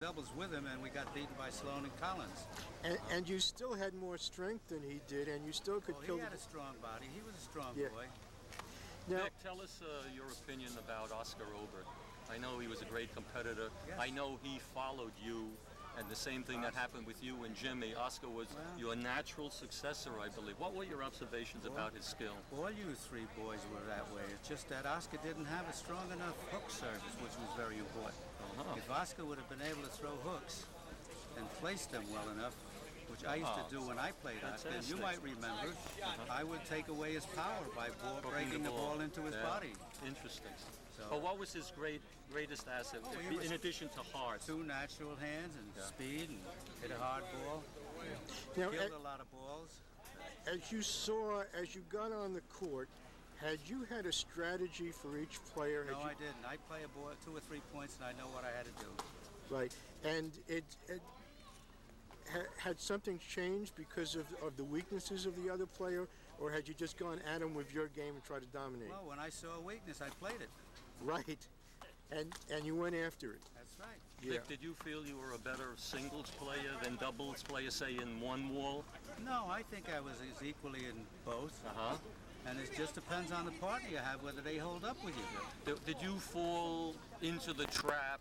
doubles with him, and we got beaten by Sloan and Collins. And you still had more strength than he did, and you still could kill. He had a strong body. He was a strong boy. Now, Vic, tell us your opinion about Oscar Obert. I know he was a great competitor. Yes. I know he followed you, and the same thing that happened with you and Jimmy. Oscar was your natural successor, I believe. What were your observations about his skill? All you three boys were that way. It's just that Oscar didn't have a strong enough hook service, which was very important. If Oscar would have been able to throw hooks and place them well enough, which I used to do when I played Oscar, and you might remember, I would take away his power by breaking the ball into his body. Interesting. So, but what was his greatest asset, in addition to heart? 2 natural hands and speed, and hit a hard ball. Now, killed a lot of balls. As you got on the court, had you had a strategy for each player? No, I didn't. I play a ball 2 or 3 points, and I know what I had to do. Right, and had something changed because of the weaknesses of the other player, or had you just gone at him with your game and tried to dominate? Well, when I saw a weakness, I played it. Right, and you went after it. That's right. Yeah. Vic, did you feel you were a better singles player than doubles player, say, in one wall? No, I think I was as equally in both. And it just depends on the partner you have, whether they hold up with you. Did you fall into the trap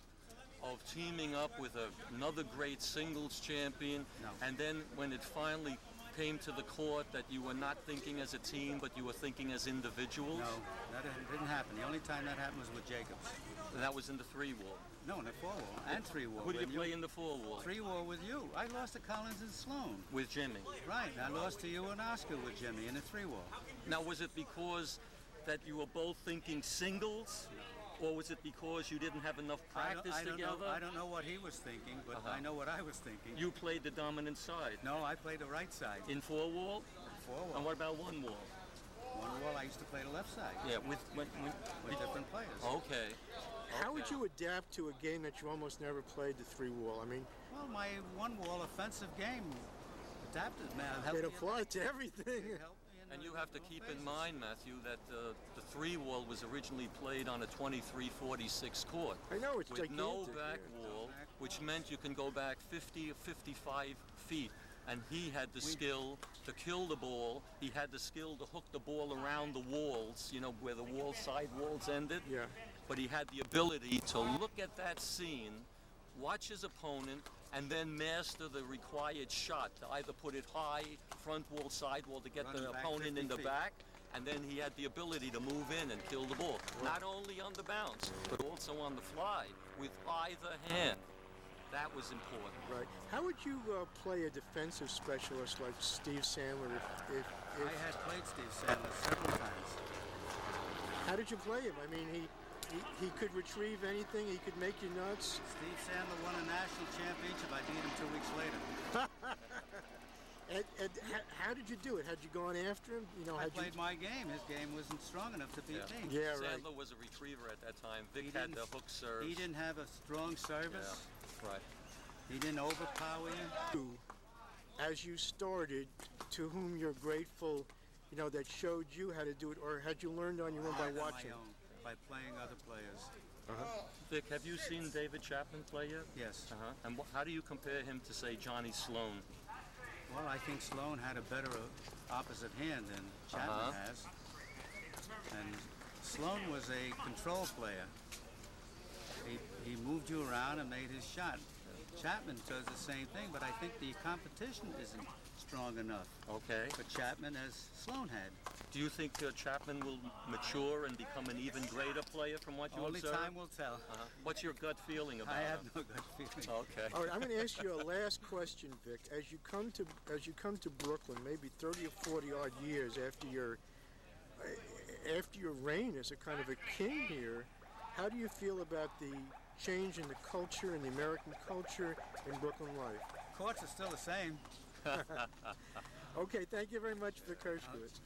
of teaming up with another great singles champion? No. And then when it finally came to the court that you were not thinking as a team, but you were thinking as individuals? No, that didn't happen. The only time that happened was with Jacobs. And that was in the 3-wall? No, in the 4-wall and 3-wall. Who did you play in the 4-wall? 3-wall with you. I lost to Collins and Sloan. With Jimmy? Right, I lost to you and Oscar with Jimmy in the 3-wall. Now, was it because that you were both thinking singles? Or was it because you didn't have enough practice together? I don't know what he was thinking, but I know what I was thinking. You played the dominant side? No, I played the right side. In 4-wall? 4-wall. And what about 1-wall? 1-wall, I used to play the left side. Yeah, with different players. Okay. How would you adapt to a game that you almost never played, the 3-wall? I mean, well, my 1-wall offensive game adapted, man. It applied to everything. And you have to keep in mind, Matthew, that the 3-wall was originally played on a 23-46 court. I know, it's with gigantic. No back wall, which meant you can go back 50 or 55 feet. And he had the skill to kill the ball. He had the skill to hook the ball around the walls, you know, where the side walls ended. Yeah. But he had the ability to look at that scene, watch his opponent, and then master the required shot to either put it high, front wall, side wall to get the opponent in the back, and then he had the ability to move in and kill the ball. Not only on the bounce, but also on the fly with either hand. That was important. Right. How would you play a defensive specialist like Steve Sandler if I had played Steve Sandler several times. How did you play him? I mean, he could retrieve anything. He could make you nuts. Steve Sandler won a national championship. I beat him 2 weeks later. And how did you do it? Had you gone after him? You know, I played my game. His game wasn't strong enough to beat me. Yeah, right. Sandler was a retriever at that time. Vic had the hook serve. He didn't have a strong service. Yeah, right. He didn't overpower you. As you started, to whom you're grateful, you know, that showed you how to do it, or had you learned on your own by watching? My own, by playing other players. Vic, have you seen David Chapman play yet? Yes. And how do you compare him to, say, Johnny Sloan? Well, I think Sloan had a better opposite hand than Chapman has. And Sloan was a control player. He moved you around and made his shot. Chapman does the same thing, but I think the competition isn't strong enough. Okay. But Chapman, as Sloan had. Do you think Chapman will mature and become an even greater player from what you observe? Only time will tell. What's your gut feeling about him? I have no gut feeling. Okay. All right, I'm going to ask you a last question, Vic. As you come to Brooklyn, maybe 30 or 40 odd years after your reign as a kind of a king here, how do you feel about the change in the culture and the American culture in Brooklyn life? Courts are still the same. Okay, thank you very much, Vic Herskowitz.